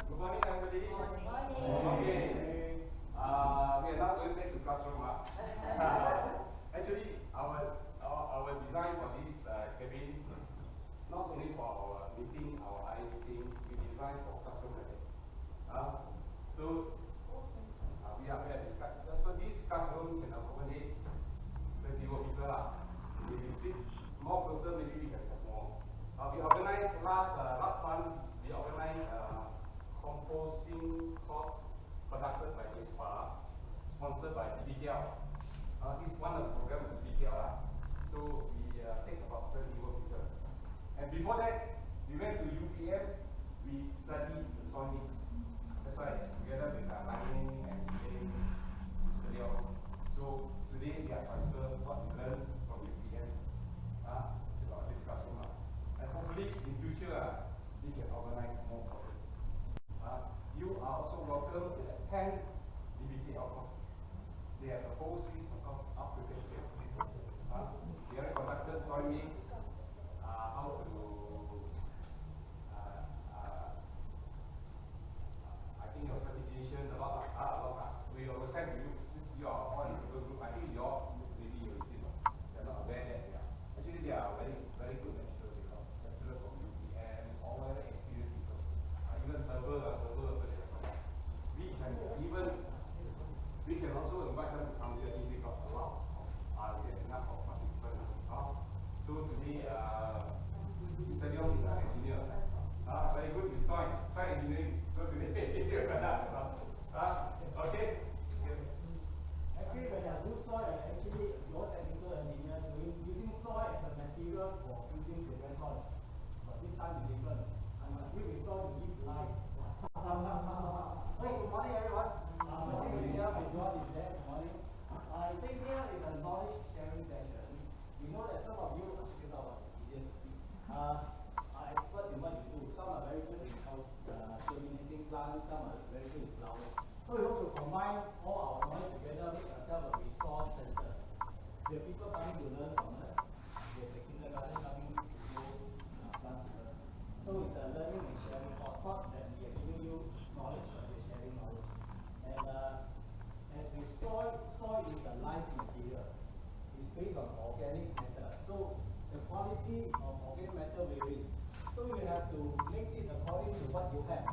Good morning, everybody. Good morning. Okay. We are now going back to classroom. Actually, our design for this cabin, not only for our meeting, our eye meeting, we design for classroom like that. So we are discussing. So this classroom can accommodate 20 people. If you sit more person, maybe we can have more. We organized last month. We organized composting course conducted by SPK, sponsored by DBTL. This one of the program of DBTL. So we take about 30 people. And before that, we went to UPM. We studied the soil mix. That's why together with mining and detailing Mr. Liao. So today we are transferred what we learned from UPM to this classroom. And hopefully in future we can organize more courses. You are also welcome to attend DBTL courses. They have a whole series of up to 10 years. They have conducted soil mix, how to I think your certification, a lot. We will send you. This is your one group. I think your maybe you still they're not aware that they are. Actually, they are very good lecturers because lecturers from UPM, all very experienced people. Even herbal also. We can also invite them to come here if we got a lot. We have enough of participants. So today, Mr. Leong is an engineer. Very good with soil engineering. So today, okay. Actually, when I do soil, I'm actually your technical engineer using soil as a material for fusing the red soil. But this time is different. I'm using soil to give life. Hey, good morning, everyone. My name is Liam, and John is there. Good morning. I think here is a knowledge sharing session. We know that some of you are expert in what you do. Some are very good in germinating plants, some are very good in flowers. So we want to combine all our knowledge together, make ourselves a resource center. We have people coming to learn from us. We have the kindergarten coming to grow plants with us. So it's a learning and sharing course. Not that we are giving you knowledge, but we are sharing knowledge. And as with soil is a life material. It's based on organic matter. So the quality of organic matter varies. So you have to mix it according to what you have.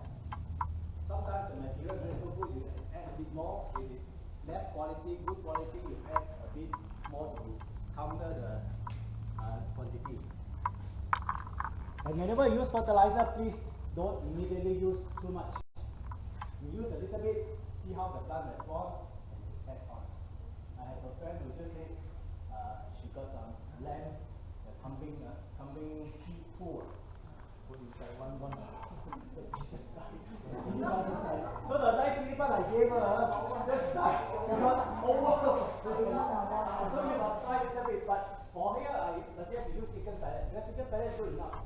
Sometimes the material is very so good, you add a bit more. If it's less quality, good quality, you add a bit more to counter the quantity. And whenever you use fertilizer, please don't immediately use too much. You use a little bit, see how the plant responds, and you add on. I have a friend who just said she got some lamb, the kambing poo. Put inside one. Just died. So the nice chili plant I gave her just died. Because over. So you must try a little bit. But for here, I suggest you use chicken pellet. Because chicken pellet is good enough.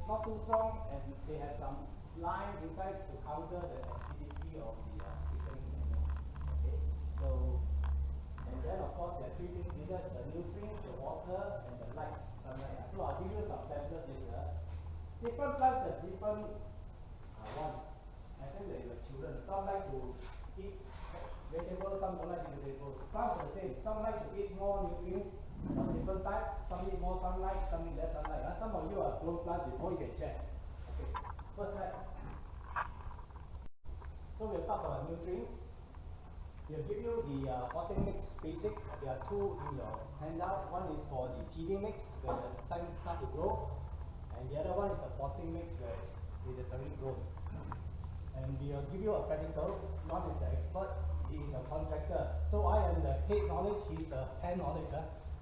Not too strong, and they have some lime inside to counter the acidity of the chicken. Okay. So, and then of course there are three things needed: the nutrients, the water, and the light, sunlight. So I'll give you some pamphlets later. Different plants have different wants. I think there are children. Some like to eat vegetables, some don't like vegetables. Plants are the same. Some like to eat more nutrients of different type. Some need more sunlight, some need less sunlight. Some of you have grown plants before, you can share. Okay. First slide. So we'll talk about nutrients. We'll give you the potting mix basics. There are two in your handout. One is for the seeding mix, where the plants start to grow. And the other one is the potting mix where it is already grown. And we'll give you a practical. One is the expert, he is a contractor. So I am the head knowledge, he's the hand knowledge.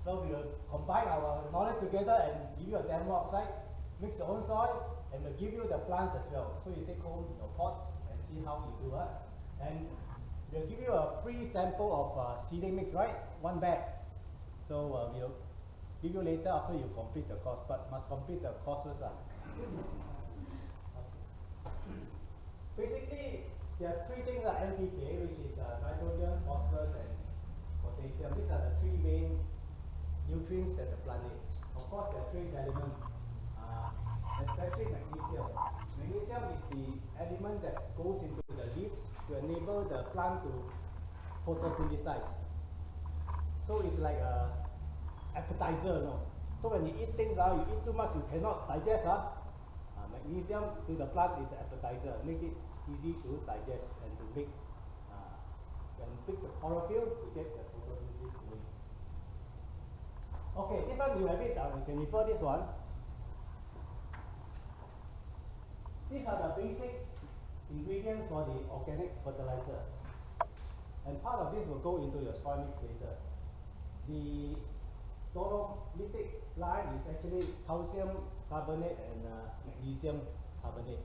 So we will combine our knowledge together and give you a demo outside, mix your own soil, and we'll give you the plants as well. So you take home your pots and see how you do it. And we'll give you a free sample of seeding mix, right? One bag. So we'll give you later after you complete the course, but must complete the course first. Basically, there are three things like NPK, which is nitrogen, phosphorus, and potassium. These are the three main nutrients that the plant needs. Of course, there are trace elements, especially magnesium. Magnesium magnesium is the element that goes into the leaves to enable the plant to photosynthesize. So it's like a appetizer, no? So when you eat things, you eat too much, you cannot digest. Magnesium to the plant is an appetizer, make it easy to digest and to make and pick the chlorophyll to get the photosynthesis going. Okay, this one you have it, you can refer this one. These are the basic ingredients for the organic fertilizer. And part of this will go into your soil mix later. The dolomitic lime is actually calcium carbonate and magnesium carbonate.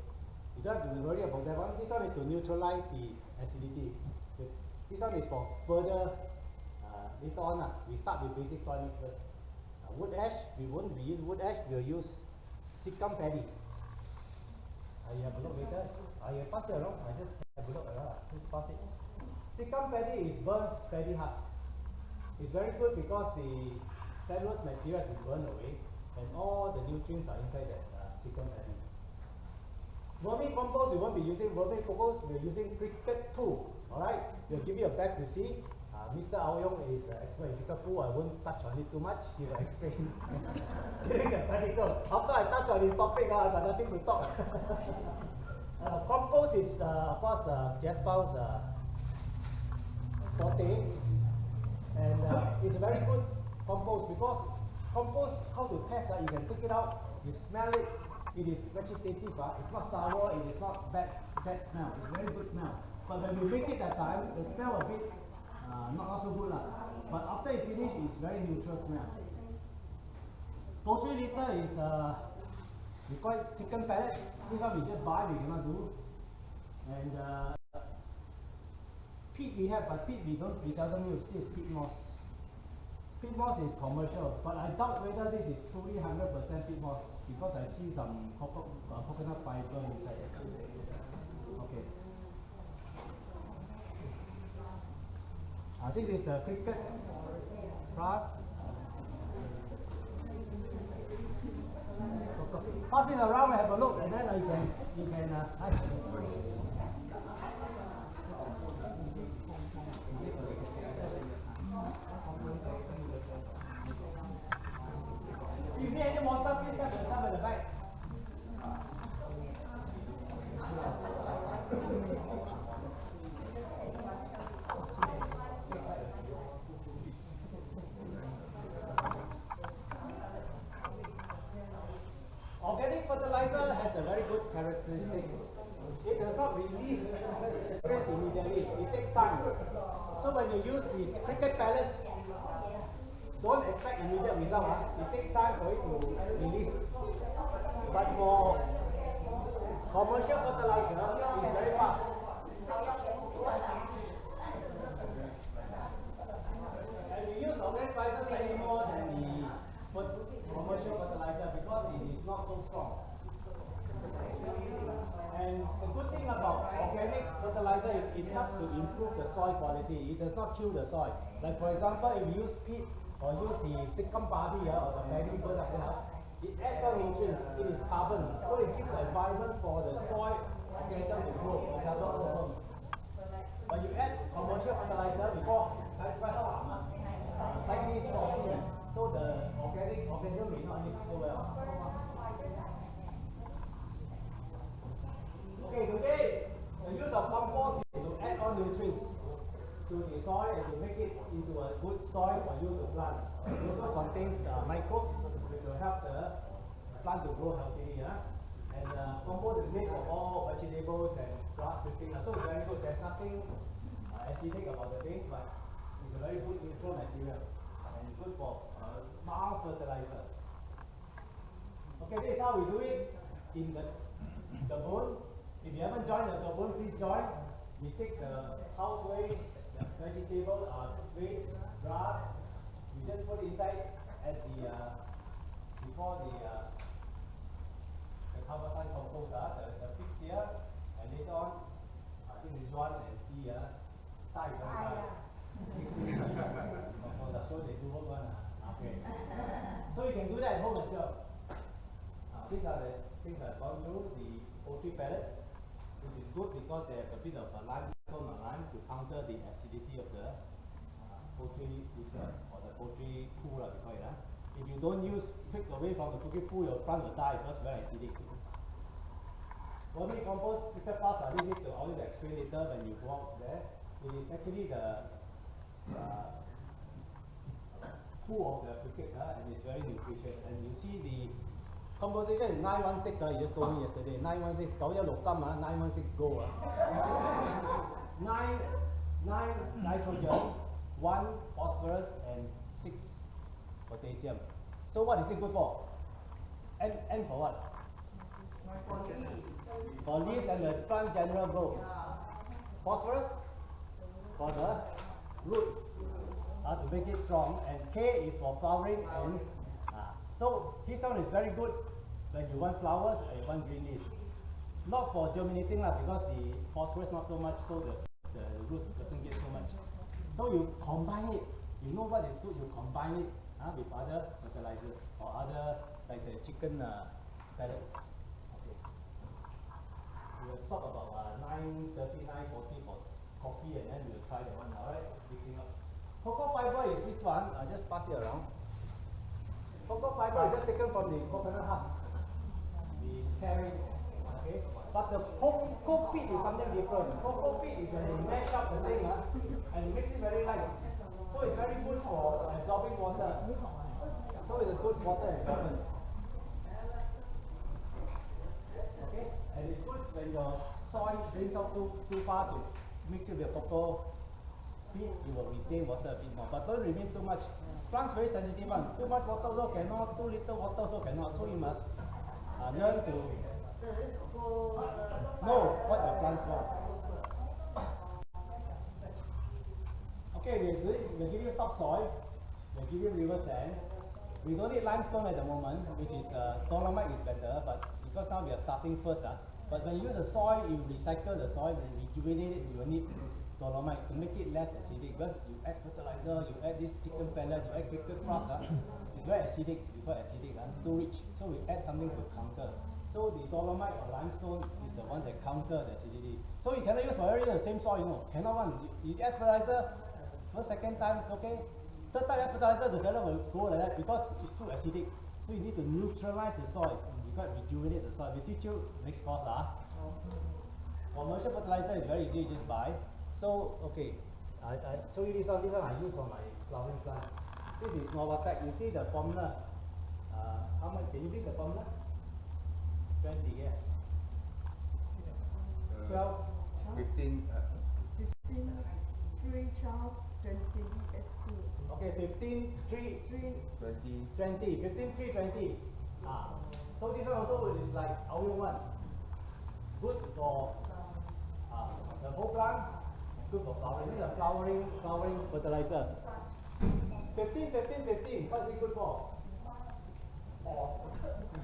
You don't have to worry about that one. This one is to neutralize the acidity. This one is for further later on. We start with basic soil mix first. Wood ash, we won't use wood ash, we'll use sikam paddy. You have a look later. You pass it around. I just have a look around. Just pass it. Sikam paddy is burnt paddy husk. It's very good because the cellulose material has been burned away and all the nutrients are inside that sikam paddy. Vermicompost, we won't be using vermicompost, we're using cricket poo. Alright? We'll give you a bag to see. Mr. Aoyong is expert in cricket poo. I won't touch on it too much. He will explain during the practical. After I touch on this topic, I got nothing to talk. Compost is, of course, Jasper's forte. And it's a very good compost because compost, how to test, you can take it out, you smell it, it is vegetative, it's not sour, it is not bad smell, it's very good smell. But when you make it that time, the smell a bit not so good. But after you finish, it's very neutral smell. Poultry litter is, we call it chicken pellet. This one we just buy, we cannot do. And peat we have, but peat we seldom use. This is peat moss. Peat moss is commercial, but I doubt whether this is truly 100% peat moss because I see some coconut fiber inside it. Okay. This is the cricket grass. Pass it around and have a look, and then you can if you need any water, please have yourself at the back. Organic fertilizer has a very good characteristic. It does not release nutrients immediately. It takes time. So when you use these cricket pellets, don't expect immediate result. It takes time for it to release. But for commercial fertilizer, it's very fast. And we use organic fertilizer slightly more than the commercial fertilizer because it is not so strong. And the good thing about organic fertilizer is it helps to improve the soil quality. It does not kill the soil. Like for example, if you use peat or use the sikam paddy or the paddy burn like that, it adds some nutrients. It is carbon, so it gives an environment for the soil organism to grow, for example, worms. When you add commercial fertilizer, before slightly soggy, so the organic organism may not live so well. Okay, today the use of compost is to add on nutrients to the soil and to make it into a good soil for you to plant. It also contains microbes which will help the plant to grow healthily. And compost is made of all vegetables and grass clippings, so it's very good. There's nothing acidic about the thing, but it's a very good neutral material and good for mild fertilizer. Okay, this is how we do it in the Kebun. If you haven't joined the Kebun, please join. We take the house waste, the vegetable waste, grass, we just put it inside at the before the carbon compost, the pits here, and later on, I think this one and the ties on so they do work one. Okay. So you can do that at home as well. These are the things I've gone through. The poultry pellets, which is good because they have a bit of a limestone or lime to counter the acidity of the poultry or the poultry poo, we call it. If you don't take away from the poultry poo, your plant will die because it's very acidic. Vermicompost plus, I need to only explain later when you go out there. It is actually the poo of the cricket, and it's very nutritious. And you see the composition is 916, you just told me yesterday. 916, 916 916 gold. 9 nitrogen, 1 phosphorus, and 6 potassium. So what is it good for? And for what? For leaves and the plant general growth. Phosphorus for the roots to make it strong, and K is for flowering. And so this one is very good when you want flowers and you want green leaves. Not for germinating because the phosphorus not so much, so the roots doesn't get so much. So you combine it. You know what is good, you combine it with other fertilizers or other like the chicken pellets. Okay. We will stop about 9:30, 9:40 for coffee, and then we will try that one. Alright, picking up. Cocoa fiber is this one. I just pass it around. Cocoa fiber is just taken from the coconut husk, the carrot. Okay, but the cocoa peat is something different. Cocoa peat is when you mash up the thing and it makes it very light. So it's very good for absorbing water. So it's a good water environment. Okay, and it's good when your soil drains out too fast. You mix it with cocoa peat, you will retain water a bit more. But don't remain too much. Plants very sensitive one. Too much water also cannot, too little water also cannot. So you must learn to know what your plants want. Okay, we'll give you topsoil, we'll give you river sand. We don't need limestone at the moment, which is dolomite is better, but because now we are starting first. But when you use the soil, you recycle the soil and rejuvenate it, you will need dolomite to make it less acidic. Because you add fertilizer, you add this chicken pellet, you add cricket crust, it's very acidic, too rich. So we add something to counter. So the dolomite or limestone is the one that counter the acidity. So you cannot use for every the same soil, cannot one. You add fertilizer, first, second time it's okay. Third time add fertilizer, the pellet will go like that because it's too acidic. So you need to neutralize the soil. You got to rejuvenate the soil. We teach you next course. Commercial fertilizer is very easy, you just buy. So okay, I show you this one. This one I use for my flowering plant. This is Novatec. You see the formula. How much? Can you read the formula? 20, yeah. 12, 15, 15, 3, 12, 20, okay, 15, 3, 20. 20. 15, 3, 20. So this one also is like our one. Good for the whole plant, good for flowering. This is a flowering fertilizer. 15, 15, 15. What is it good for?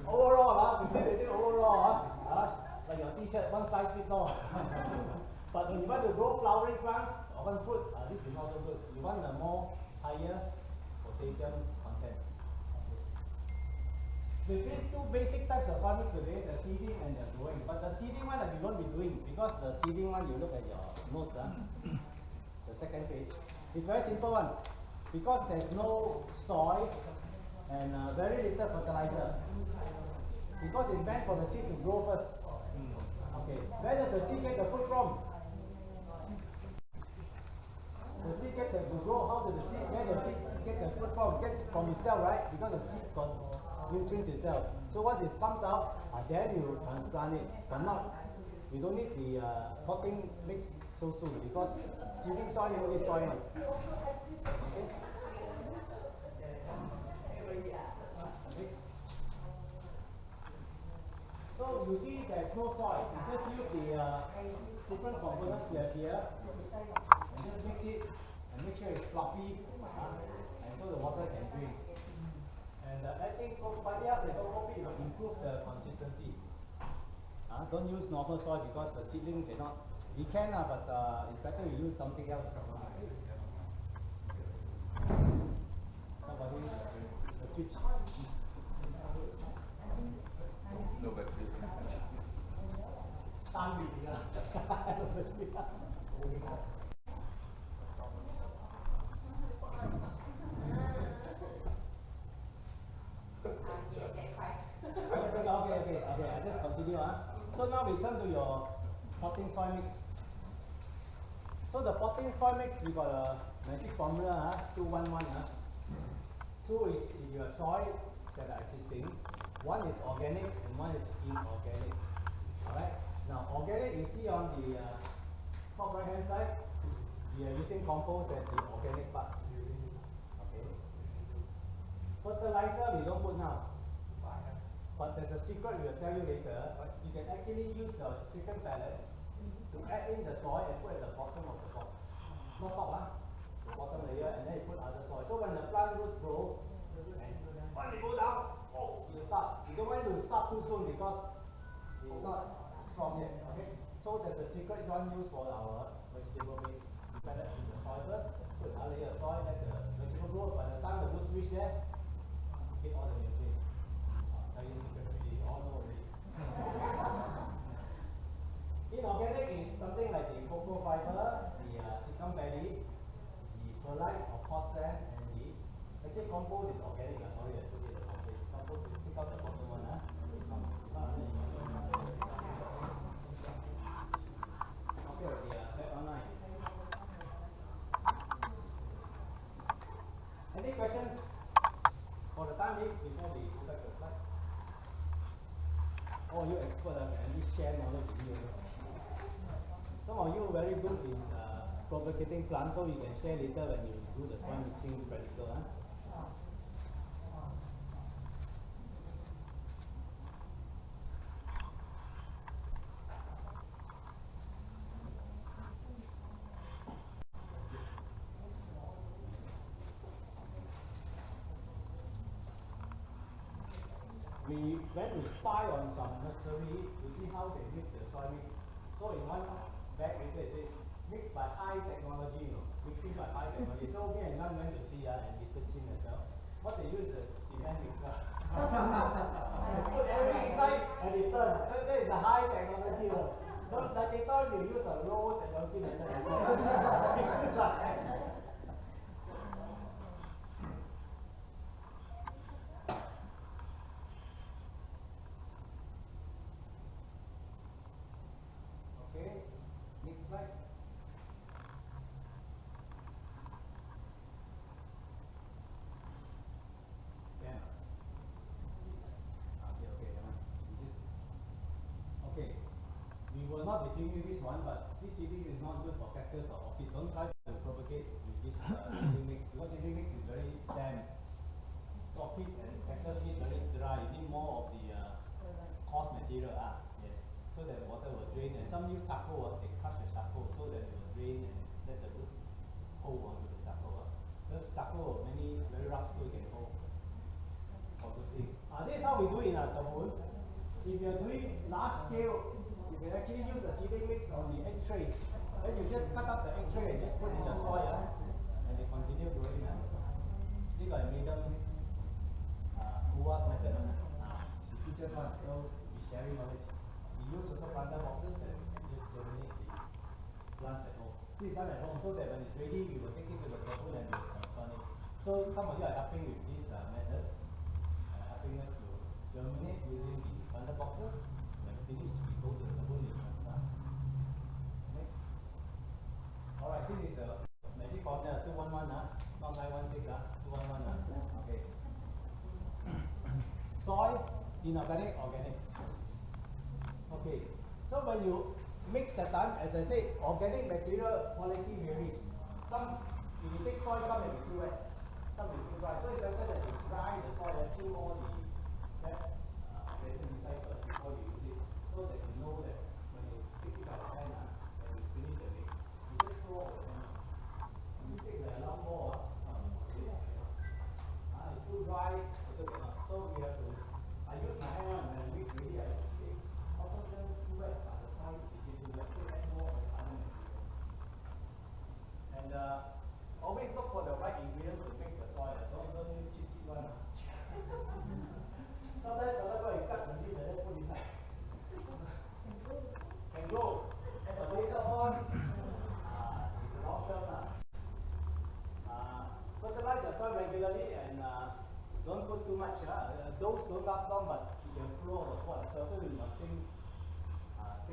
Overall, 15, 15 overall. Like your t-shirt, one size fits all. But when you want to grow flowering plants or one fruit, this is not so good. You want a more higher potassium content. We did two basic types of soil mix today, the seeding and the growing. But the seeding one that we won't be doing, because the seeding one, you look at your notes, the second page. It's very simple one. Because there's no soil and very little fertilizer. Because it's meant for the seed to grow first. Okay, where does the seed get the food from? The seed get to grow. How does the seed get the food from? Get from itself, right? Because the seed got nutrients itself. So once it comes out, then you transplant it. But not, we don't need the potting mix so soon because seeding soil you only soil. Okay. So you see there's no soil. You just use the different components we have here and just mix it and make sure it's fluffy and so the water can drain. And I think Padias and coffee will improve the consistency. Don't use normal soil because the seedling cannot. We can, but it's better you use something else. Somebody, the switch. No battery. 山里啊，Okay, I just continue. So now we turn to your potting soil mix. So the potting soil mix, we got a magic formula, 211. 2 is your soil that are existing. 1 is organic and 1 is inorganic. Alright. Now organic, you see on the top right hand side, we are using compost as the organic part. Okay. Fertilizer we don't put now. But there's a secret we will tell you later. But you can actually use your chicken pellet to add in the soil and put at the bottom of the pot. Not top, the bottom layer, and then you put other soil. So when the plant roots grow, when they go down, you start. You don't want to start too soon because it's not strong yet. Okay? So there's a secret one used for our vegetable mix. You pellet in the soil first, put another layer of soil, let the vegetable grow. By the time the roots reach there, get all the nutrients. Inorganic is something like the cocoa fiber, the sicum belly, the perlite or coarse sand, and the actually compost is organic. Sorry, I put it the wrong place. Compost is pick out the bottom one. Okay, that online. Any questions for the time being before we go back to the slide? Oh, you expert, can at least share knowledge with you. Some of you are very good in propagating plants, so you can share later when you do the soil mixing practical. We went to spy on some nursery to see how they mix the soil mix. So in one bag later it says mixed by high technology, mixing by high technology. So me and Nan went to see and Mr. Chin as well. What they use is a cement mixer. They put everything inside and it turns. That is the high technology. So like they thought you use a low technology method as well. We will not be giving you this one, but this seedling is not good for cactus or orchid. Don't try to propagate with this seedling mix because seedling mix is very damp. Orchid and cactus need very dry. You need more of the coarse material. Yes, so that the water will drain. And some use charcoal. They crush the charcoal so that it will drain and let the roots hold onto the charcoal. Because charcoal many very rough, so you can hold for good thing. This is how we do in our Kebun. If you are doing large scale, you can actually use a seedling mix on the egg tray. Then you just cut up the egg tray and just put in the soil, and they continue growing. This is a medium UAS method. The teachers one, so we sharing knowledge. We use also planter boxes and just germinate the plants at home. This is done at home so that when it's ready, we will take it to the Kebun and we will transplant it. So some of you are helping with this method, helping us to germinate using the planter boxes. Finish, we go to the Kebun and transfer. Next. Alright, this is a magic formula 211, not 916, 211. Okay. Soil, inorganic, organic. Okay. So when you mix that time, as I said, organic material quality varies. Some, if you take soil, some may be too wet, some may be too dry. So it's better that you dry the soil and kill all the resin inside first before you use it. So that you know that when you pick it up the hand, when you finish the mix, you just throw out the hand. When you take the lump ball, it's too dry, also cannot. So we have to, I use my hand when I mix ready, I just take, sometimes too wet, the soil is too wet, so add more of the other material. And always look for the right ingredients to make the soil. Don't use cheap one. those don't last long, but you can grow the pot as well. So you must think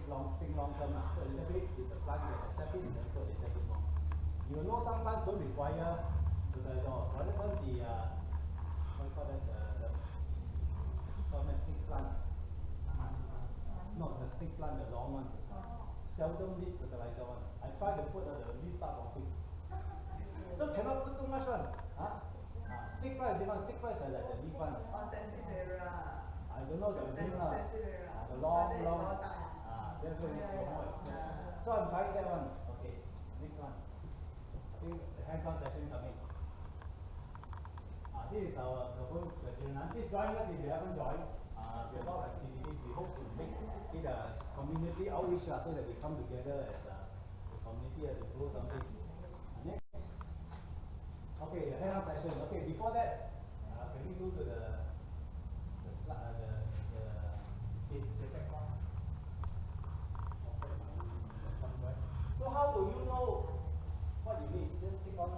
long term. So a little bit with the plant, you can accept it, and then put a little bit more. You know, some plants don't require fertilizer. For example, the what you call that, the domestic plant. Not the stick plant, the long one. Seldom need fertilizer one. I try to put the leaves start rotting. So cannot put too much one. Stick plant is different. Stick plant is like the leaf one. I don't know the name lah. The long. Definitely more expensive. So I'm trying that one. Okay, next one. I think the hands-on session coming. This is our Kebun Kejiranan. Please join us if you haven't joined. We have a lot of activities. We hope to make it a community outreach so that we come together as a community to grow something. Next. Okay, the hands-on session. Okay, before that, can we go to the back one? So how do you know what you need? Just click on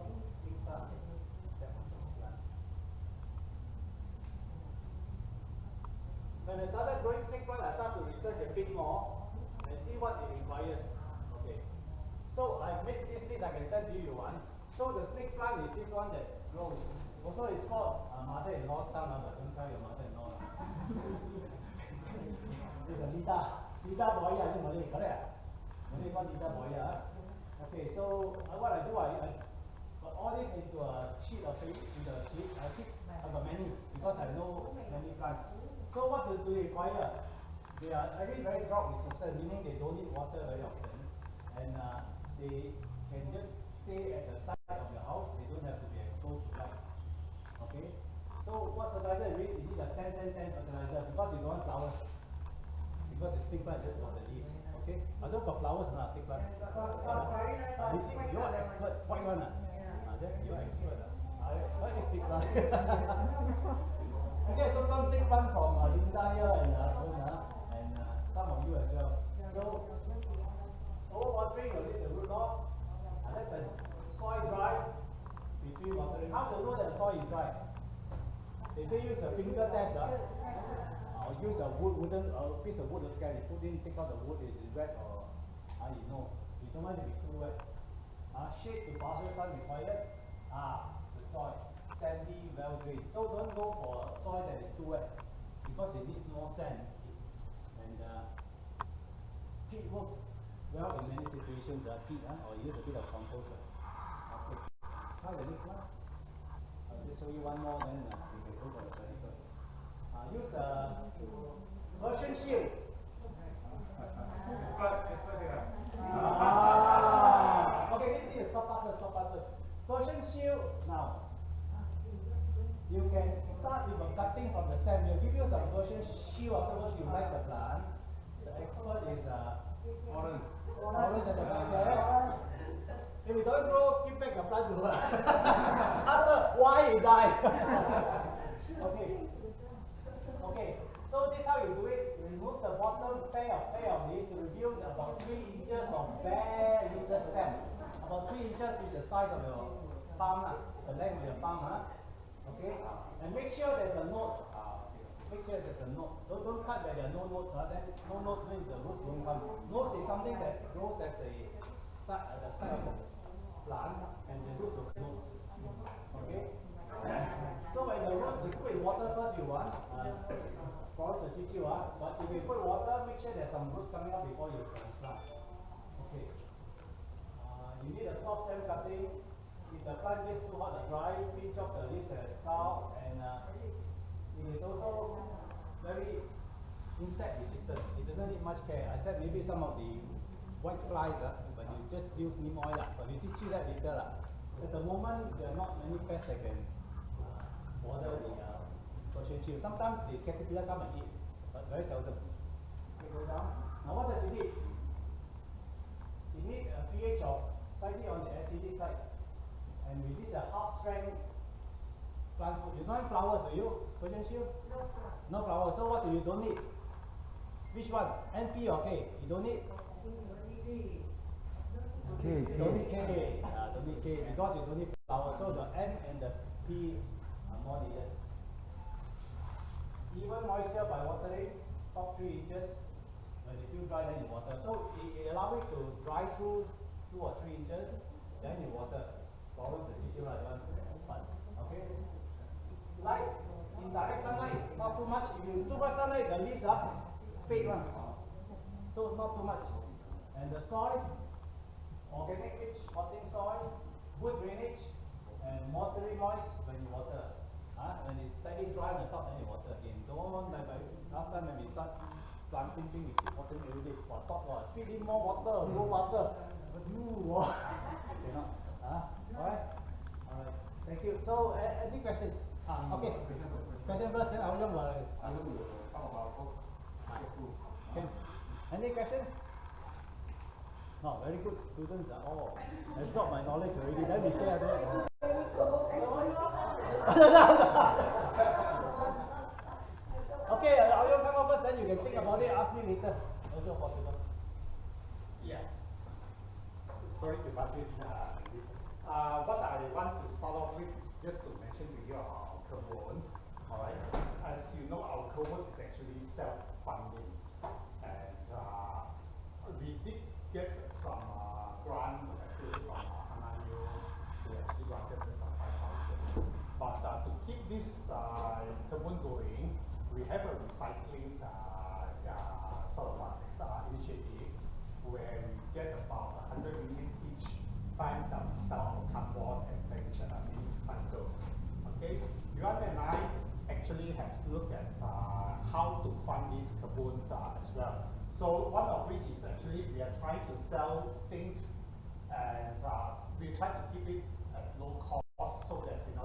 stick plant. When I started growing snake plant, I started to research a bit more and see what it requires. Okay. So I made this list, I can send to you one. So the snake plant is this one that grows. Also it's called mother-in-law's tongue, but don't tell your mother-in-law. This is a Lida boya, is Malay, correct? Malay called Lida boya. Okay, so what I do, I put all this into a sheet of paper, I got many, because I know many plants. So what do they require? They are very drought resistant, meaning they don't need water very often, and they can just stay at the side of your house. They don't have to be exposed to light. Okay. So what fertilizer you need a 10-10-10 fertilizer because you don't want flowers. Because the stick plant just for the leaves. Okay. I don't got flowers in our stick plant. You see, you are expert. White one. You are expert. What is stick plant? Okay, so some stick plant from Linda here and some of you as well. So, overwatering will leave the root off. Let the soil dry between watering. How to know that the soil is dry? They say use a finger test. Or use a piece of wood to scan. You put in, take out the wood. Is it wet or you know? You don't want it to be too wet. Shade to partial sun required. The soil. Sandy, well drained. So don't go for soil that is too wet because it needs more sand. And peat works well in many situations. Peat, or use a bit of compost. Okay. Try the next one. I'll just show you one more, then we can go for the practical. Use the version shield. Okay, this is stop part first. Version shield now. You can start with a cutting from the stem. We'll give you some version shield afterwards. You like the plant. The expert is Orange at the back there. If you don't grow, give back the plant to her. Ask her why he died. Okay. So this is how you do it. You remove the bottom pair of these to reveal about 3 inches of bare little stem. About 3 inches is the size of your palm, the length of your palm. Okay, and make sure there's a note. Don't cut where there are no notes. Then no notes means the roots won't come. Notes is something that grows at the side of the plant, and the roots will notes. Okay. So when the roots, you put in water first. You want. Florence will teach you. But if you put water, make sure there's some roots coming up before you transplant. Okay. You need a soft stem cutting. If the plant gets too hot or dry, pinch off the leaves and the scalp, and it is also very insect resistant. It doesn't need much care. I said maybe some of the white flies, but you just use neem oil. But we teach you that later. At the moment, there are not many pests that can bother the Persian shield. Sometimes the caterpillar come and eat, but very seldom. Okay, go down. Now what does it need? It needs a pH of slightly on the acidic side. And we did the half strength plant food. You don't have flowers, do you? Persian shield? No flowers. So what do you don't need? Which one? NP or K? You don't need? K. You don't need K. Don't need K because you don't need flowers. So the N and the P are more needed. even moisture by watering, top 3 inches. When you feel dry, then you water. So it allows it to dry through 2 or 3 inches, then you water. Flowers and tissue like that. Okay? Light, indirect sunlight, not too much. If you too much sunlight, the leaves are fade one. So not too much. And the soil, organic rich potting soil, good drainage, and moderately moist when you water. When it's slightly dry on the top, then you water again. Don't like last time when we start planting things, we keep watering every day. For top, feed in more water, grow faster. But you, alright? Alright. Thank you. So, any questions? Okay. Question first, then I'll okay. Any questions? No, very good. Students are all absorb my knowledge already. Then we share this. Okay, I'll come over first, then you can think about it, ask me later. Also possible. Yeah. Sorry to butt in this. What I want to start off with is just to mention to you our Kebun. Alright. As you know, our Kebun is actually self-funding. And we did get some grant actually from NIU to actually granted us some 5,000. But to keep this Kebun going, we have a recycling sort of initiative where we get about 100 ringgit each time that we sell our cardboard and things that are being recycled. Okay, Yuan and I actually have looked at how to fund these Kebuns as well. So one of which is actually we are trying to sell things and we try to keep it at low cost so that it's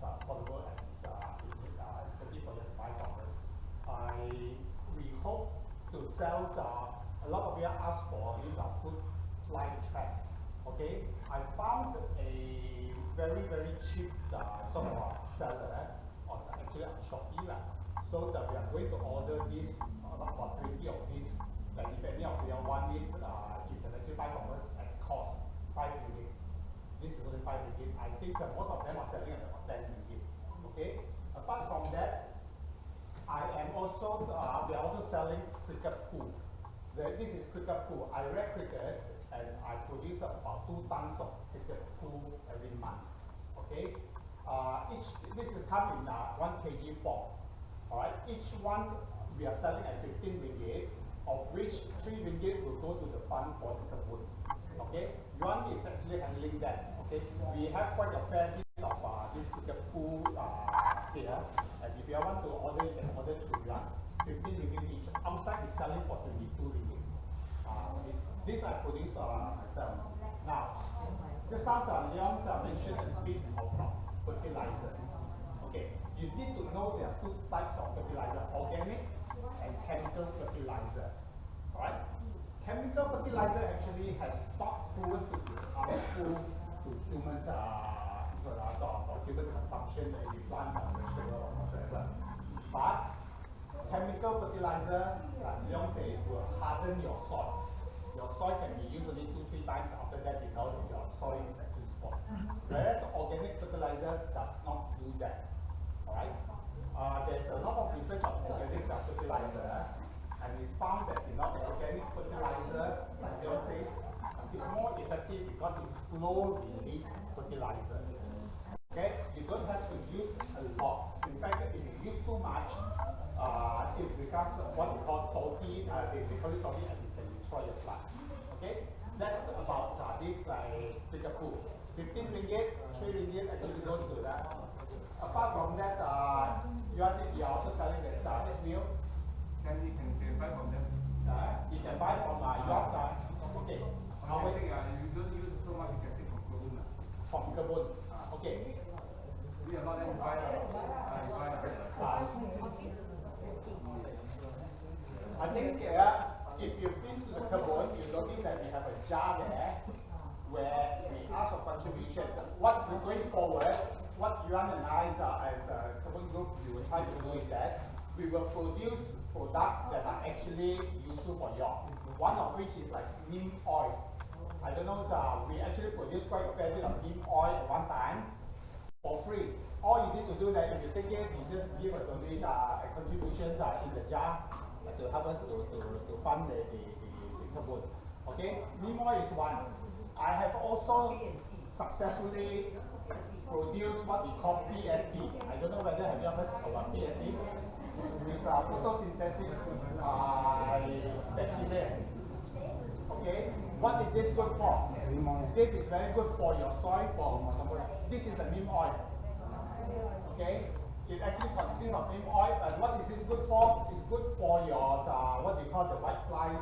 affordable and it's effective for you to buy from us. We hope to sell a lot of you ask for is a food fly trap. Okay, I found a very cheap sort of seller actually on Shopee so that we are going to order this about 20 of these. Like if any of you want it, you can actually buy from us at cost 5 ringgit. This is only 5 ringgit. I think that most of them are selling at about 10 ringgit. Okay. Apart from that, I am also we are also selling cricket pool. This is cricket pool. I rear crickets and I produce about 2 tons of cricket pool every month. Okay. This is come in 1 kg form. All right. Each one we are selling at 15 ringgit. Of which 3 ringgit will go to the fund for the Kebun. Okay, Yuan is actually handling that. Okay, we have quite a fair bit of this cricket pool here, and if you want to order, you can order through Yuan. 15 ringgit each. Outside is selling for 22 ringgit. This I produce myself. Now, just now Leon mentioned a bit about fertilizer. Okay, you need to know there are 2 types of fertilizer: organic and chemical fertilizer. Right? Chemical fertilizer actually has not proven to be harmful to humans for human consumption if you plant a vegetable or whatever. But chemical fertilizer, like Leon said, will harden your soil. Your soil can be used only 2-3 times after that because your soil is actually spoiled. Whereas organic fertilizer does not do that. Alright? There's a lot of research on organic fertilizer, and it's found that organic fertilizer, like Leon says, is more effective because it's slow release fertilizer. Okay, you don't have to use a lot. In fact, if you use too much, it becomes what we call salty. They call it salty, and it can destroy your plant. Okay, that's about this cricket pool. 15 ringgit, 3 ringgit actually goes to that. Apart from that, you are also selling this meal. You can buy from them. You can buy from your okay. How many? You don't use so much. You can take from Kebun. From Kebun. Okay. We are not able to buy. I think if you've been to the Kebun, you notice that we have a jar there where we ask for contribution. What we're going forward, what Yuan and I as a Kebun group, we will try to do is that we will produce products that are actually useful for you. One of which is like neem oil. I don't know, we actually produce quite a fair bit of neem oil at one time. for free. All you need to do that if you take it, you just give a donation, a contribution in the jar to help us to fund the Kebun. Okay, Nemo is one. I have also successfully produced what we call PSP. I don't know whether have you ever heard about PSP? It's photosynthesis bacteria. Okay, what is this good for? This is very good for your soil. This is the neem oil. Okay, it actually consists of neem oil. And what is this good for? It's good for your what we call the white flies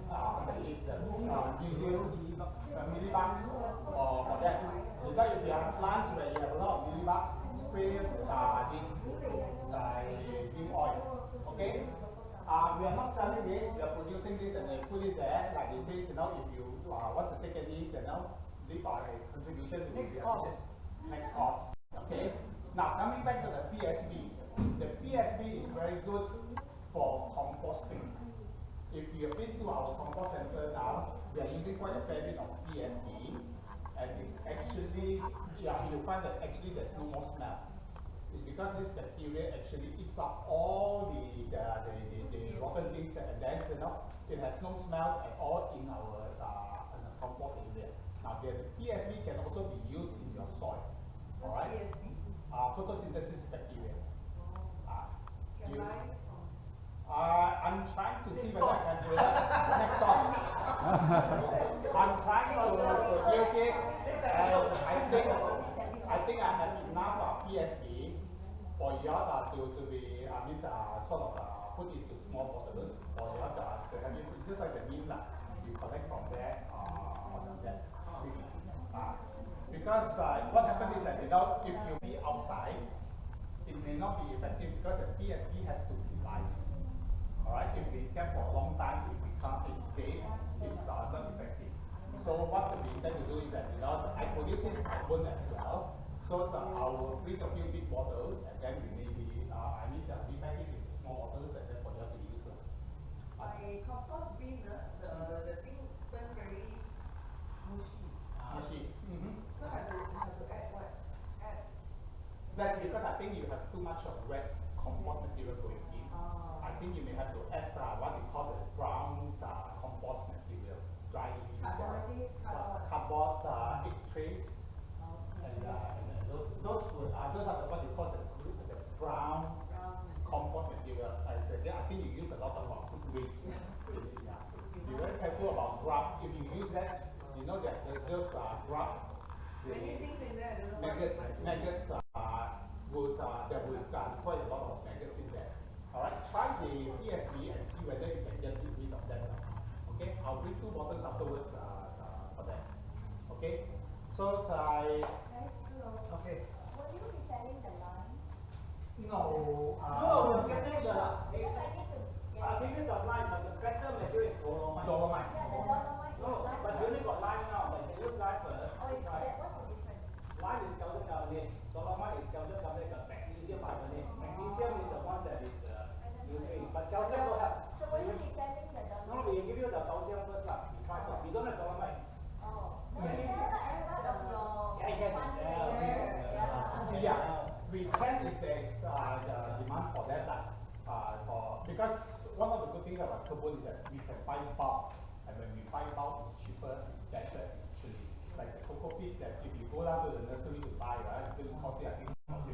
on the leaves, millibugs, or for that. Because if you have plants where you have a lot of millibugs, spray this neem oil. Okay. We are not selling this, we are producing this and they put it there. Like it says, if you want to take any, leave our contribution to Next cost. Next cost. Okay. Now coming back to the PSP. The PSP is very good for composting. If you have been to our compost center now, we are using quite a fair bit of PSP, and it's actually, you find that actually there's no more smell. It's because this bacteria actually eats up all the rotten things, and then it has no smell at all in our compost area. Now the PSP can also be used in your soil. All right. Photosynthesis bacteria. I'm trying to see whether I can do that. Next course. I'm trying to produce it, and I think I have enough PSP for you to be, sort of put into small bottles for you to have it, just like the neem you collect from there on that. Because what happens is that if you be outside, it may not be effective because the PSP has to be live. Alright, if we kept for a long time, if we can't dead, it's not effective. So what we intend to do is that I produce this Kebun as well. So I will bring a few big bottles, and then we maybe I need to repack it into small bottles, and then for you to use them. My compost bin, the thing turned very mushy. Mushy. So I have to add what? That's because I think you have too much of red compost material going in. I think you may have to add what we call the brown compost material, dry cardboard egg trays. And those are the what you call the brown compost material. I think you use a lot of food waste. Be very careful about grub. If you use that, that those grub, many things in there. I don't know maggots there will quite a lot of maggots in there. Alright, try the PSP and see whether you can get rid of that. Okay, I'll bring 2 bottles afterwards for that. Okay, so okay. Will you be selling the line? No. Because I need to get Because of line, but the better material is dolomite. Dolomite. Yeah, the dolomite. No, but you only got line now, but you use line first. Oh, is that, what's the difference? Line is calcium carbonate. Dolomite is calcium carbonate with magnesium carbonate. Magnesium is the one that is nutrient, but calcium will have. So will you be selling the dolomite? No, we give you the calcium first lah. You try first. We don't have dolomite. Oh, no, is that as part of your Yeah, Yeah, we can if there is demand for that. Because one of the good things about Kebun is that we can buy bulk, and when we buy bulk, it's cheaper, it's better actually. Like the cocoa peat that if you go down to the nursery to buy, right, it's going to cost you I think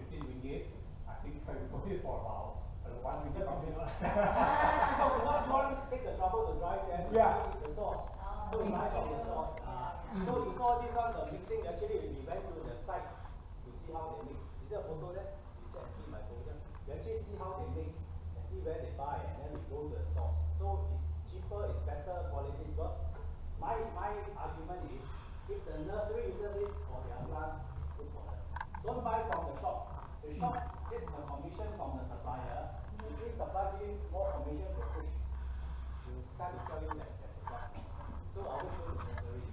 15 ringgit. I think we got it for about 1 ringgit. Not one takes the trouble to drive there to see the source. So we buy from the source. So you saw this one, the mixing, actually we went to the site to see how they mix. Is there a photo there? You check, see my photo. We actually see how they mix and see where they buy, and then we go to the source. So it's cheaper, it's better quality, because my argument is, if the nursery uses it for their plants, good for us. Don't buy from the shop. The shop gets the commission from the supplier. If this supplier gives more commission to push, you start to sell you like that. So I will show the nursery.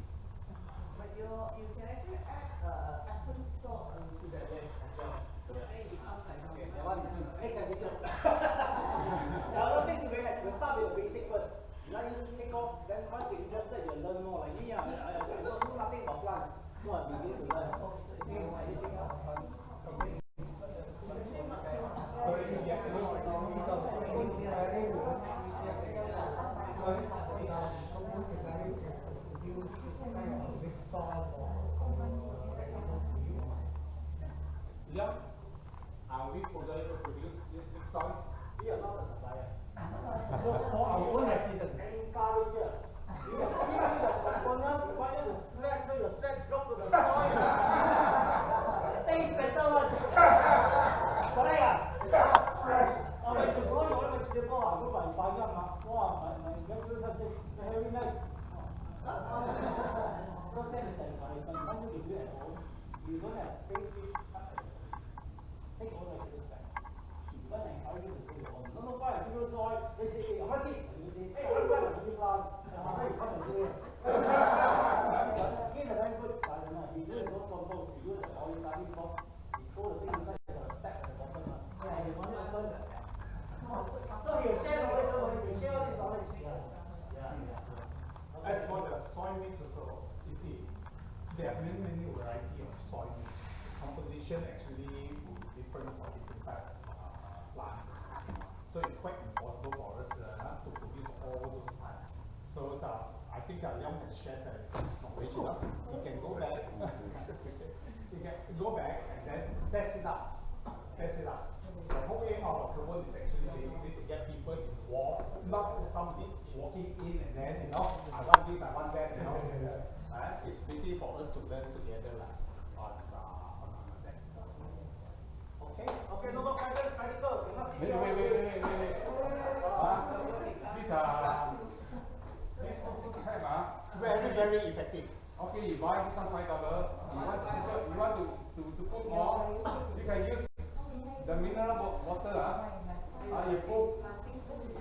But you can actually add Epsom salt to that. Yes, that's right. So then it becomes like Okay, that one, next episode. The other thing is very, we'll start with the basic first. You like to take off, then once you're interested, you'll learn more. Like me, I know nothing about plants, so I begin to learn. Anything else? Yeah. Are we going to produce this big soil? We are not the supplier. For our own residents. Encourager. You can give me the component, provide you the slack, so your slack drop to the soil. Taste better one. Correct ah? When you grow your own vegetable, I go by Bayam, my grandchildren say, very nice. So that is encouragement. Something you do at home, you don't have space to take all the vegetables back. You don't encourage you to do your own. No, buy a bigger soil. They say, hey, I want it. And you say, hey, I want to buy a bigger plant. And how you come and do it? Again, a very good gardener. He do his own compost. He do the polycarbonate box. He throw the thing inside the stack at the bottom. And he want to open. So he will share knowledge. He will share all this knowledge. As for the soil mix also, you see, there are many variety of soil mix. Composition actually will be different for different types of plants. So it's quite impossible for us to produce all those types. So I think Leong has shared the knowledge. You can go back. You can go back and then test it out. Test it out. The whole aim of Kebun is actually basically to get people involved, not somebody walking in and then, I want this, I want that, It's basically for us to learn together on that. Okay? Okay, no more questions. Practical. Wait. These type Very effective. Okay, you buy some $5. You want to put more, you can use the mineral water.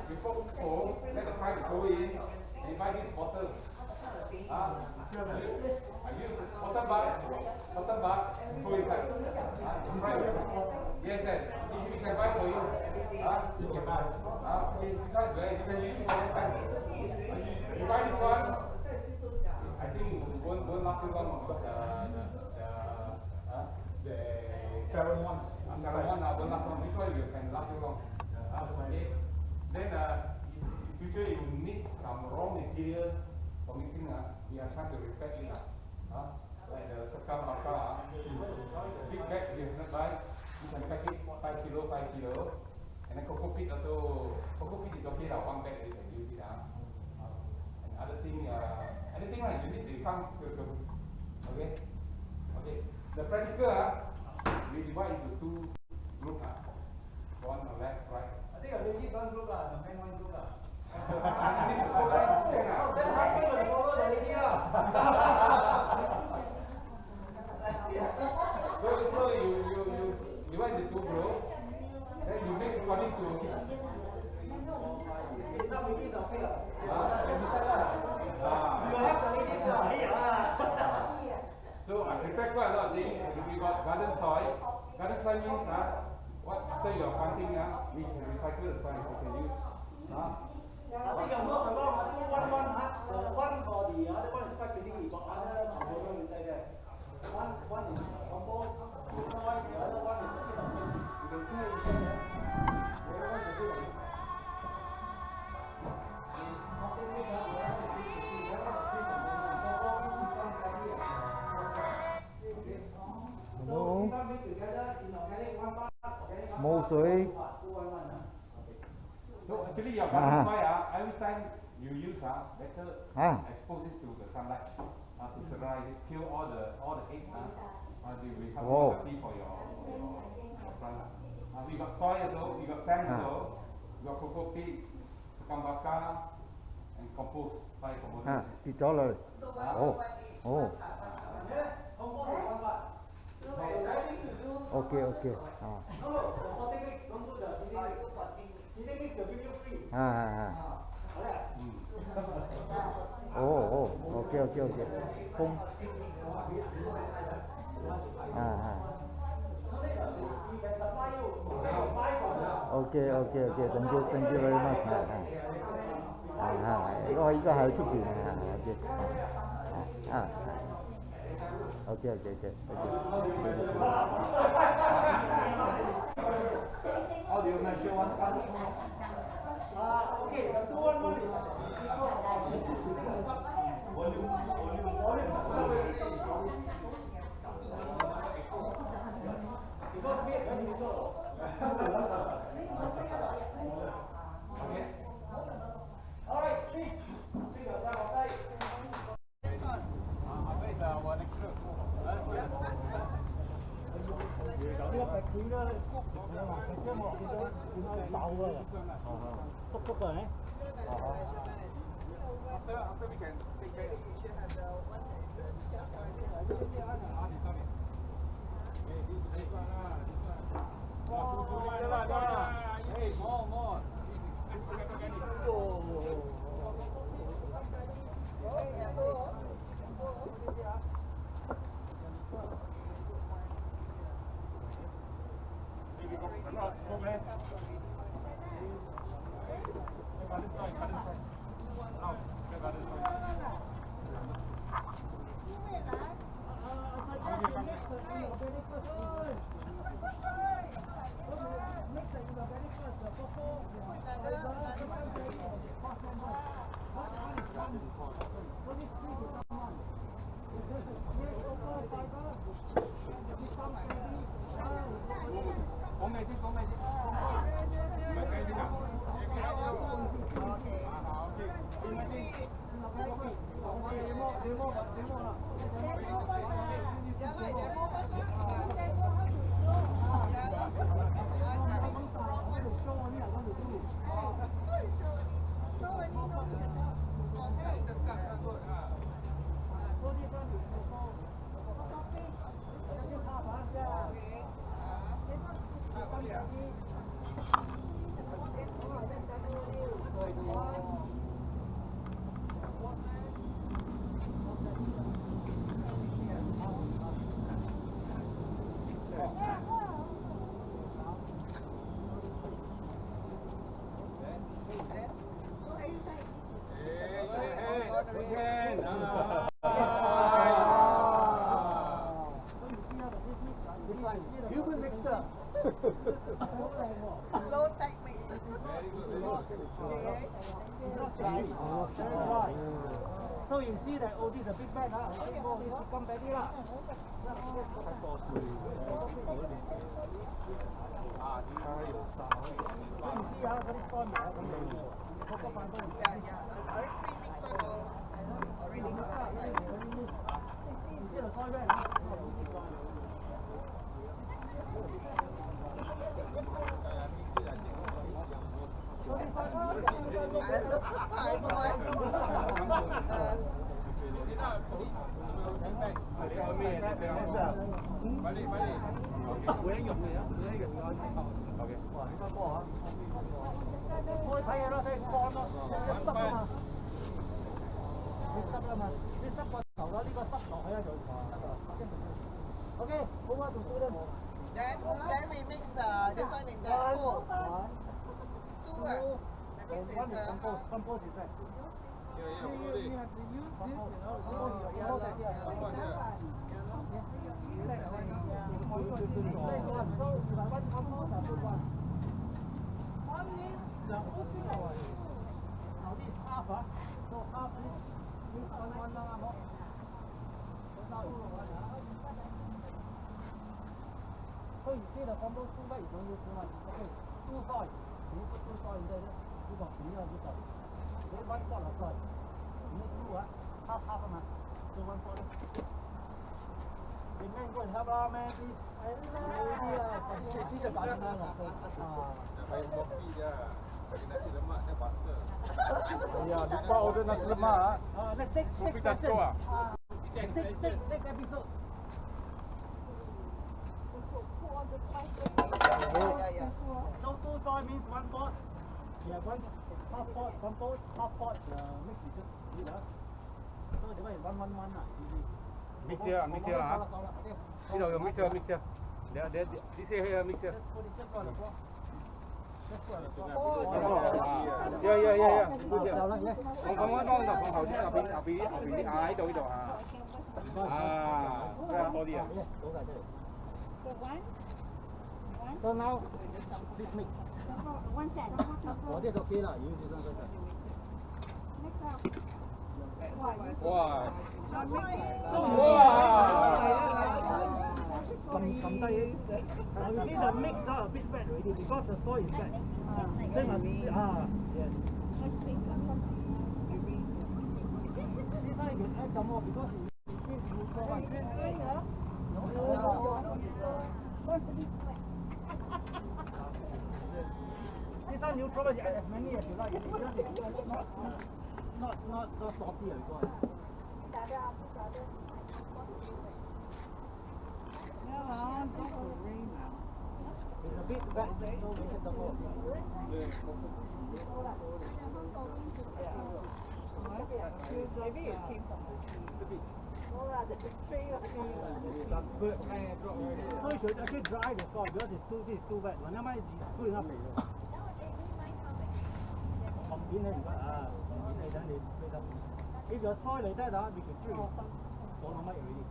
You put foam, let the pipe go in, and you buy this bottle. I use cotton bud, put inside. Yes, we can buy for you. You can buy. Besides that, you can use it for time. You buy this one, I think it won't last too long because The seven ones. won't last long. This one you can last too long. Okay. Then in future you need some raw material for mixing. We are trying to respect it. Like the serta, big bag we have not buy. You can pack it 5 kilo, and then cocoa peat also. Cocoa peat is okay, 1 bag you can use it. And anything you need to come to. Okay. The practical we divide into 2 groups. One on left, right. I think a ladies one group, the men one group. You need to follow that. Then husband will follow the lady. So you divide the 2 groups. Then you mix according to. It's not ladies okay. You have the ladies. So I prepare quite a lot of things. We got garden soil. Garden soil means after you're planting, we can recycle the soil we can use. I think you're not alone. The one or the other one is quite busy. We got other components inside there. One is compost, the other one is you can see it inside there. The other one is good. Mô suối. So actually your garden soil, every time you use, better expose it to the sunlight to sterilize it, kill all the eggs. We have healthy for your plant. We got soil also, we got sand also, we got cocoa peat, kambaka, and compost, soil compost. Đi chỗ rồi. Ồ. Okay. No, the 40 weeks, don't do the seeding mix will give you free. Okay. Không. Okay. Thank you very much. 이거 할 준비. Okay. How do you measure one Okay, the 211 is equal. After we can take back. Hey, more. Human mixer. Low tech mixer. Right. So you see that, oh, this is a big bag, huh? Okay, oh, this is come ready, lah. So you see how very fun, huh? Already got outside. You see the soil red, huh? Balik. Boleh dùng này á, boleh dùng thôi. Ok. Wow, cái co hả? Thôi thay nó thay con nó. Cái sắp mà. Cái sắp con đầu đó, cái sắp đỏ hay rồi. Ok, over to student. Then we mix this one in that pool. Two. That means it's Compost is that. You have to use this, you know. So you see the compost too much, you don't use too much. Okay, two soil. You put two soil in there. This one, this one. Then one pot of soil. You make two, half a man. So one pot. The man go and help our man, please. She's a bad man. Baik kopi dia. Bagi nasi lemak dia butter. Ya, lupa order nasi lemak. Let's take Kopi session. Castro ah. Take episode. So two soil means one pot. Yeah, one half pot compost, half pot mix with just eat. So the way is one easy. Mix here lah. Ini dah mix here. Dia this here mix here. Just put it just on the floor. Just put on the floor. Ya. Không có non đâu, không hậu chứ ở đâu ra to đi à. So one. So now this mix. One set. Oh, this okay lah. Use this one first. Mix up. What? Wow. You see the mix now a bit wet already because the soil is wet. Then must be, yes. This one you can add some more because it increase neutral one. This one neutral one, you add as many as you like. Because it's not salty as well. It's a bit wet, so we can double. Maybe it came from the tree. So you should actually dry the soil because this is too wet. Whenever it's good enough. If your soil like that, we should drill. Don't know much already.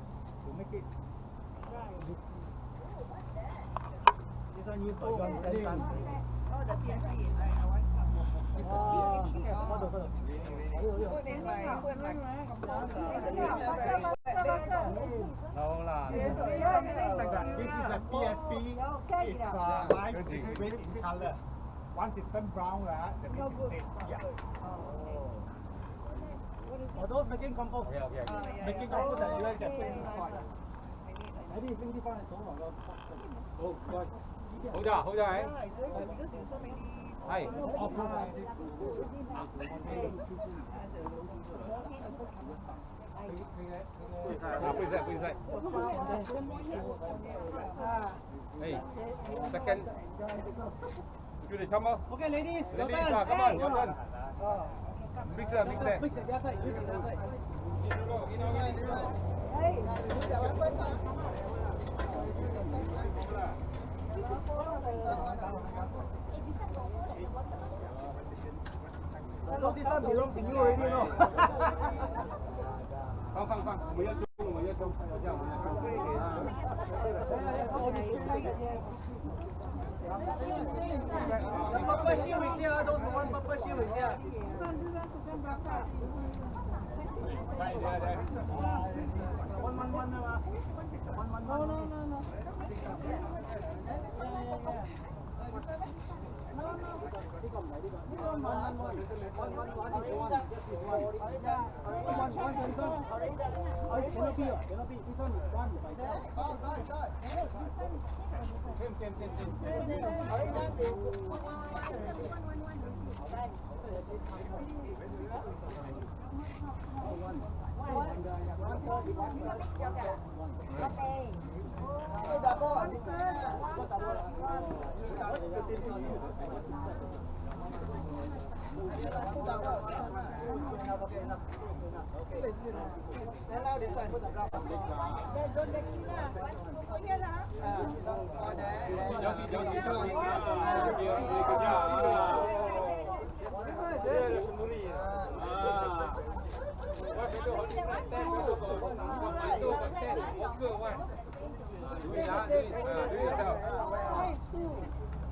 To make it dry. This one used for your sun. Oh, the TSB. I want some. Put in my composter. No lah. This is a PSP. It's light, it's red in color. Once it turns brown, the means it's dead. Yeah. For those making compost, making compost that you like to put in the soil. I think it's 25 and so on. Oh, God. Hold on, hold on. Yeah, it's very good because there's so many. Hi. Put inside. Hey, second. Do the chopper. Okay, ladies, your Ladies, turn. come on, your turn. Oh. Mix it. Mix it, the other side. Use it, the other side. Hey, do that one first, huh? So this one belongs to you already, no? Không, mình nhớ chung, The purple shield is here, those one purple shield is here.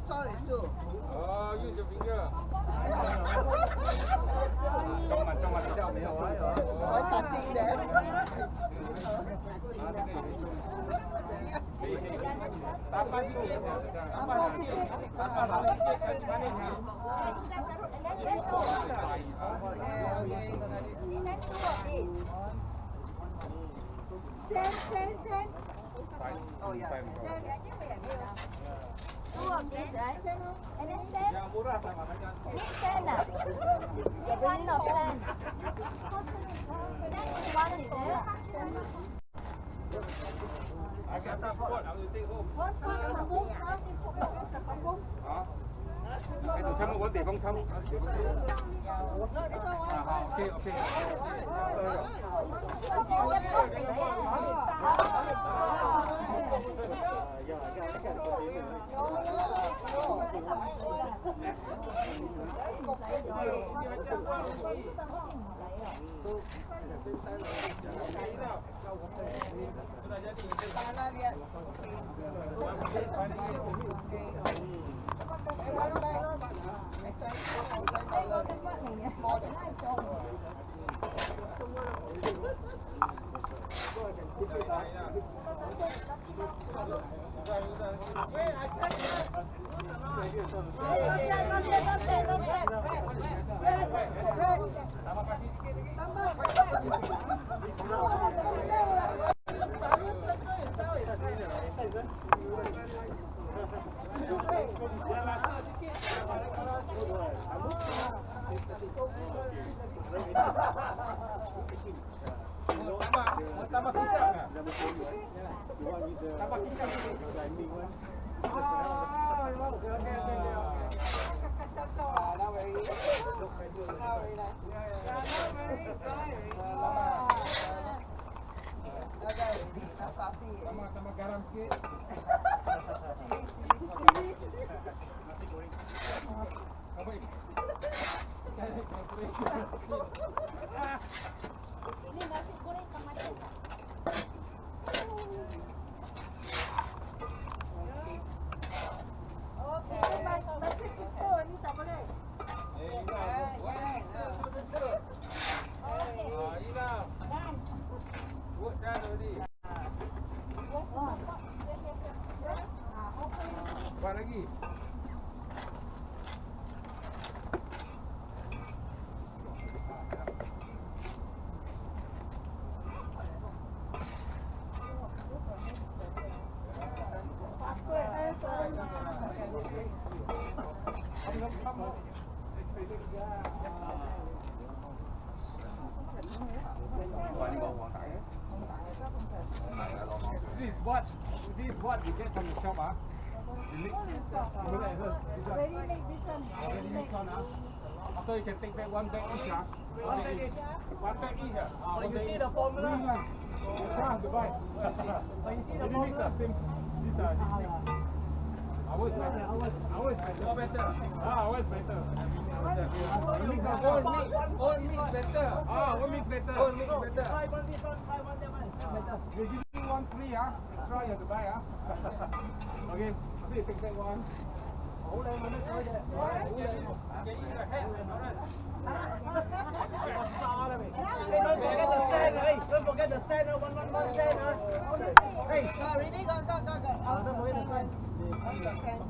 Salt is two. Oh, use your finger. Trong mặt trong mấy hộp. Có chả chi đấy. Sen. Oh yeah. Two of these, right? And then sand. Need sand, get one of sand. Sand is one, is it? I can take pot, I will take home. Hả? Cái đồ chăm có để không chăm. Ok. Tambah garam sikit. Nasi goreng. Apa ini? Ini nasi goreng kemasan. Okey, nasi kita ni tak boleh. Dan. Buat dah tadi. Buat lagi. This is what you get from the shop, ah. Ready make this one. Ready make. After you can take back one bag each, ah. One bag each, ah. But you see the formula? To buy. But you see the This formula? is same. These are ours better. Ours better. More better. Ours better. Old mix better. Old mix better. Old mix better. Try one this one, try one that one. Better. They give you one free, ah. Extra you have to buy, ah. Okay. After you take that one. Oleh mana kau je? Don't forget the sand, hey. Don't forget the sand, one sand, hey. Ready? Go. Don't forget the sand. On the sand.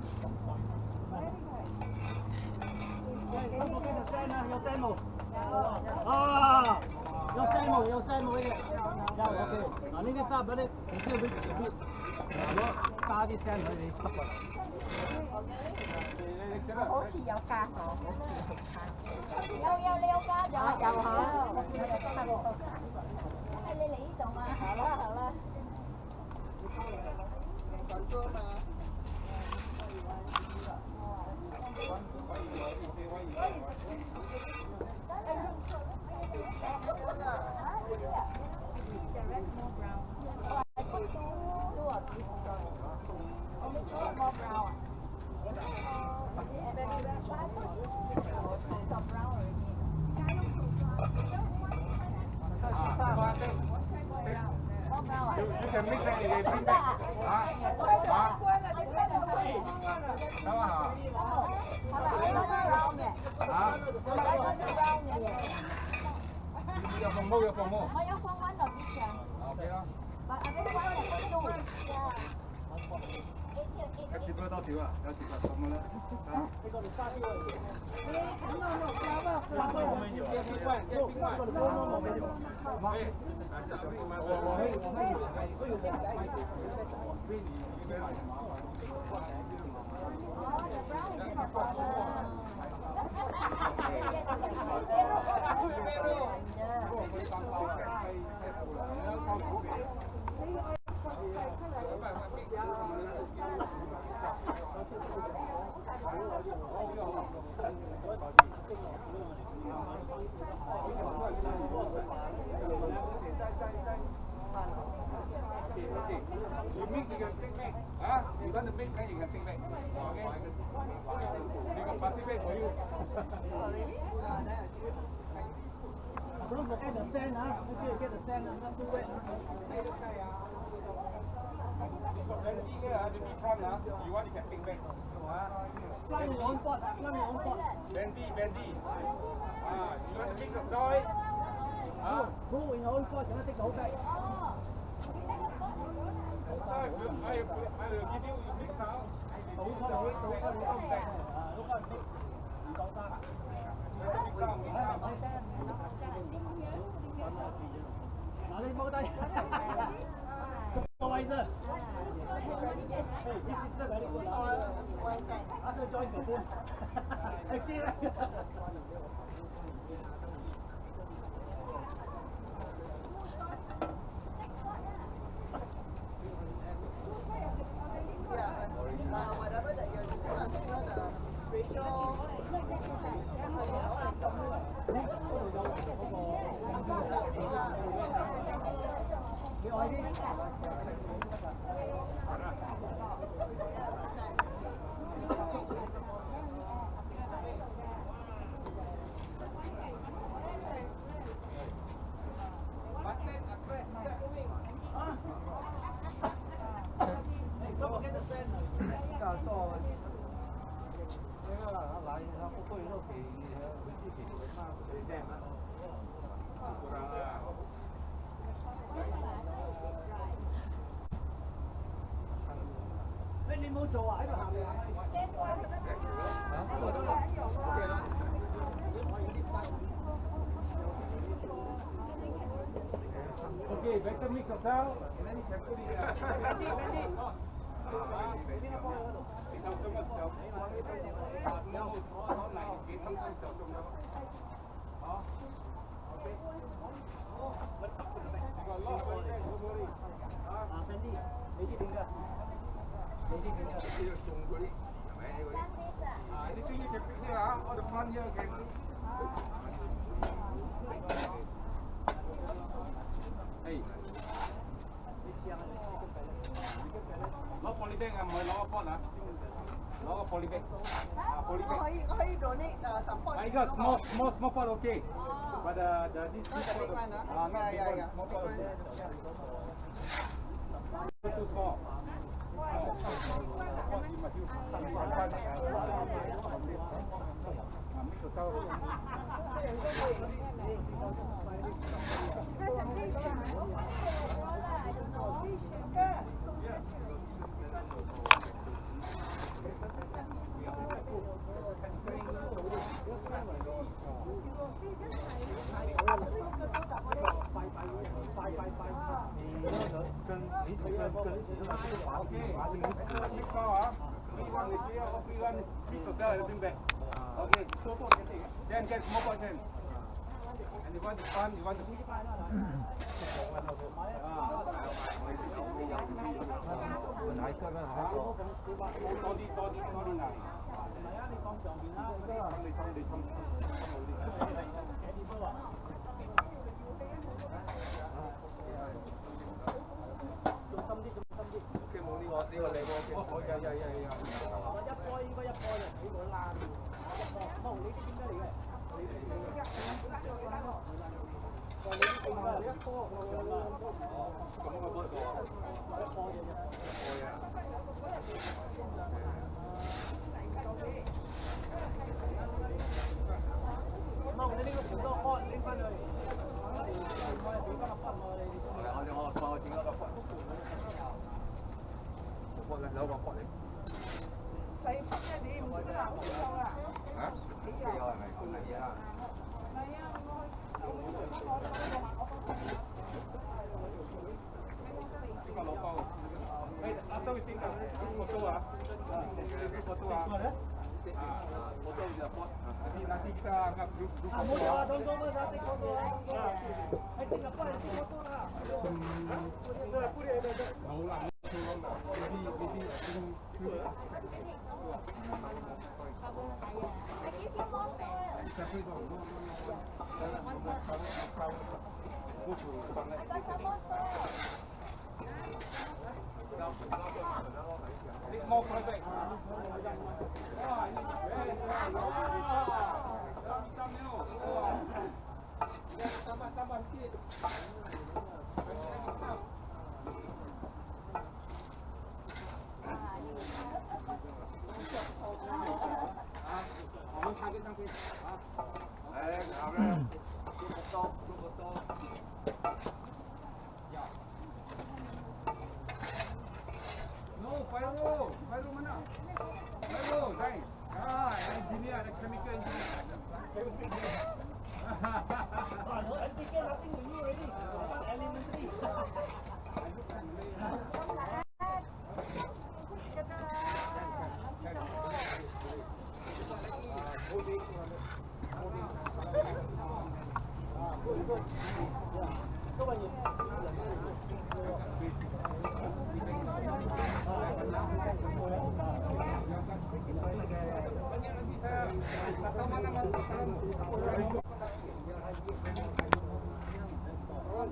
Don't forget the sand, your sand mo. Your sand mo, yeah, okay. Now, this up, but it's still a bit. Car this sand, okay. 好似有加咗，有加咗，有嚇。係你嚟呢度嘛？好啦。You can mix that again, bring back. Your for more. I have one of this one. Okay lah. But I don't want to do. Flexible 多少啊？有時就咁啦。You mix, you can take back. You want to mix, then you can take back. Okay? We got plastic bag for you. Don't forget the sand, Make sure you get the sand, not too wet. Plenty here, the big front, you want, you can take back. Plant your own pot, Bendy. You want to mix the soil? Grow in your own pot, cannot take the whole bag. I will give you mix now. Supervisor. Hey, this is the very good. Ask her join Kebun. Okay. 你冇做啊？喺度行嚟行去。Okay, better mix yourself, and then you can put it anything you can put here, all the front here can. Hey.攞 polybag 啊，唔係攞個 pot 啊，攞個 polybag。我可以 donate some pot. 呢個 small pot okay. But this not the big one, yeah. small pot okay. Too small. Okay, then get more content. And you want the fun, you want the nanti kita anggap grup This more project. Tambah sikit. No, Pyro mana? Pyro, guys. Engineer, ada chemical engineer. SPK nothing to you already. Elementary.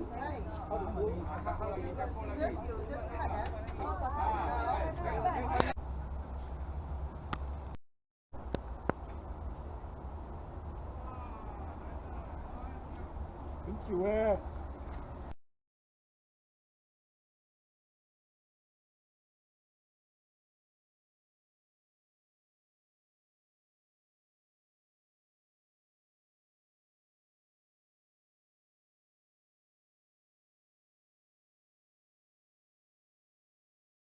Right. Scissors, You just cut, eh?